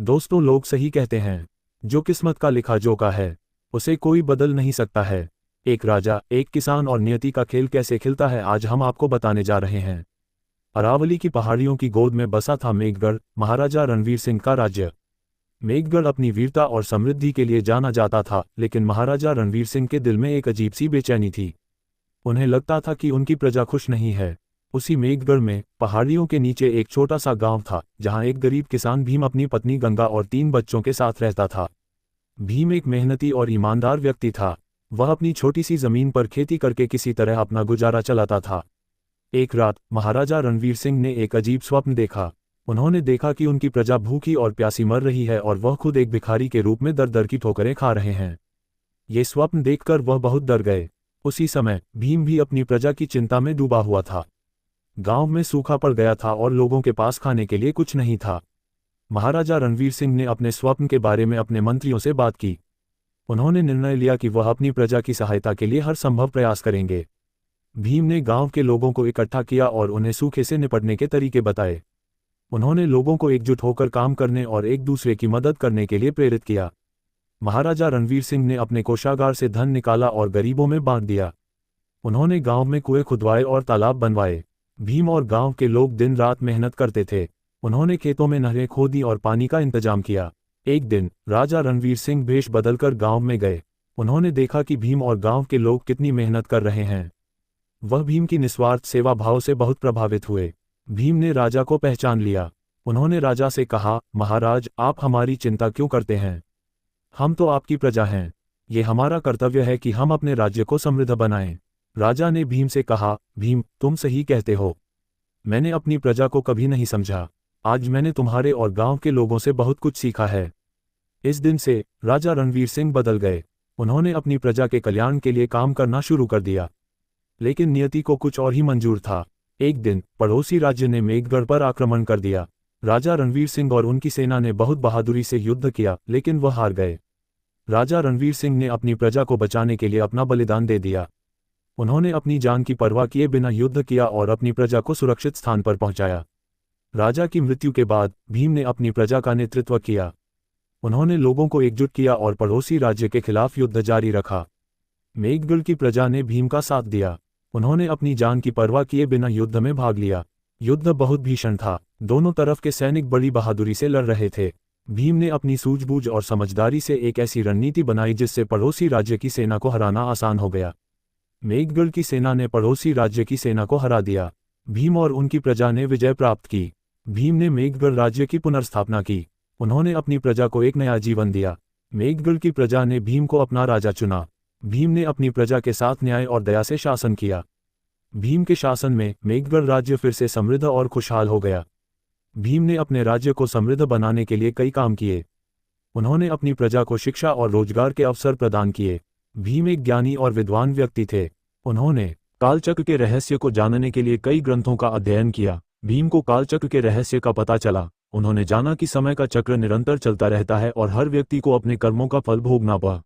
दोस्तों, लोग सही कहते हैं, जो किस्मत का लिखा जोखा है उसे कोई बदल नहीं सकता है। एक राजा, एक किसान और नियति का खेल कैसे खिलता है, आज हम आपको बताने जा रहे हैं। अरावली की पहाड़ियों की गोद में बसा था मेघगढ़, महाराजा रणवीर सिंह का राज्य। मेघगढ़ अपनी वीरता और समृद्धि के लिए जाना जाता था, लेकिन महाराजा रणवीर सिंह के दिल में एक अजीब सी बेचैनी थी। उन्हें लगता था कि उनकी प्रजा खुश नहीं है। उसी मेघगढ़ में पहाड़ियों के नीचे एक छोटा सा गांव था, जहां एक गरीब किसान भीम अपनी पत्नी गंगा और 3 बच्चों के साथ रहता था। भीम एक मेहनती और ईमानदार व्यक्ति था। वह अपनी छोटी सी जमीन पर खेती करके किसी तरह अपना गुजारा चलाता था। एक रात महाराजा रणवीर सिंह ने एक अजीब स्वप्न देखा। उन्होंने देखा कि उनकी प्रजा भूखी और प्यासी मर रही है और वह खुद एक भिखारी के रूप में दर दर की ठोकरें खा रहे हैं। ये स्वप्न देखकर वह बहुत डर गए। उसी समय भीम भी अपनी प्रजा की चिंता में डूबा हुआ था। गांव में सूखा पड़ गया था और लोगों के पास खाने के लिए कुछ नहीं था। महाराजा रणवीर सिंह ने अपने स्वप्न के बारे में अपने मंत्रियों से बात की। उन्होंने निर्णय लिया कि वह अपनी प्रजा की सहायता के लिए हर संभव प्रयास करेंगे। भीम ने गांव के लोगों को इकट्ठा किया और उन्हें सूखे से निपटने के तरीके बताए। उन्होंने लोगों को एकजुट होकर काम करने और एक दूसरे की मदद करने के लिए प्रेरित किया। महाराजा रणवीर सिंह ने अपने कोषागार से धन निकाला और गरीबों में बांट दिया। उन्होंने गांव में कुएं खुदवाए और तालाब बनवाए। भीम और गांव के लोग दिन रात मेहनत करते थे। उन्होंने खेतों में नहरें खोदी और पानी का इंतजाम किया। एक दिन राजा रणवीर सिंह भेष बदलकर गांव में गए। उन्होंने देखा कि भीम और गांव के लोग कितनी मेहनत कर रहे हैं। वह भीम की निस्वार्थ सेवा भाव से बहुत प्रभावित हुए। भीम ने राजा को पहचान लिया। उन्होंने राजा से कहा, महाराज, आप हमारी चिंता क्यों करते हैं? हम तो आपकी प्रजा हैं। ये हमारा कर्तव्य है कि हम अपने राज्य को समृद्ध बनाएं। राजा ने भीम से कहा, भीम, तुम सही कहते हो। मैंने अपनी प्रजा को कभी नहीं समझा। आज मैंने तुम्हारे और गांव के लोगों से बहुत कुछ सीखा है। इस दिन से राजा रणवीर सिंह बदल गए। उन्होंने अपनी प्रजा के कल्याण के लिए काम करना शुरू कर दिया। लेकिन नियति को कुछ और ही मंजूर था। एक दिन पड़ोसी राज्य ने मेघगढ़ पर आक्रमण कर दिया। राजा रणवीर सिंह और उनकी सेना ने बहुत बहादुरी से युद्ध किया, लेकिन वह हार गए। राजा रणवीर सिंह ने अपनी प्रजा को बचाने के लिए अपना बलिदान दे दिया। उन्होंने अपनी जान की परवाह किए बिना युद्ध किया और अपनी प्रजा को सुरक्षित स्थान पर पहुंचाया। राजा की मृत्यु के बाद भीम ने अपनी प्रजा का नेतृत्व किया। उन्होंने लोगों को एकजुट किया और पड़ोसी राज्य के खिलाफ युद्ध जारी रखा। मेघगढ़ की प्रजा ने भीम का साथ दिया। उन्होंने अपनी जान की परवाह किए बिना युद्ध में भाग लिया। युद्ध बहुत भीषण था। दोनों तरफ के सैनिक बड़ी बहादुरी से लड़ रहे थे। भीम ने अपनी सूझबूझ और समझदारी से एक ऐसी रणनीति बनाई जिससे पड़ोसी राज्य की सेना को हराना आसान हो गया। मेघगढ़ की सेना ने पड़ोसी राज्य की सेना को हरा दिया। भीम और उनकी प्रजा ने विजय प्राप्त की। भीम ने मेघगढ़ राज्य की पुनर्स्थापना की। उन्होंने अपनी प्रजा को एक नया जीवन दिया। मेघगढ़ की प्रजा ने भीम को अपना राजा चुना। भीम ने अपनी प्रजा के साथ न्याय और दया से शासन किया। भीम के शासन में मेघगढ़ राज्य फिर से समृद्ध और खुशहाल हो गया। भीम ने अपने राज्य को समृद्ध बनाने के लिए कई काम किए। उन्होंने अपनी प्रजा को शिक्षा और रोजगार के अवसर प्रदान किए। भीम एक ज्ञानी और विद्वान व्यक्ति थे। उन्होंने कालचक्र के रहस्य को जानने के लिए कई ग्रंथों का अध्ययन किया। भीम को कालचक्र के रहस्य का पता चला। उन्होंने जाना कि समय का चक्र निरंतर चलता रहता है और हर व्यक्ति को अपने कर्मों का फल भोगना पड़ा।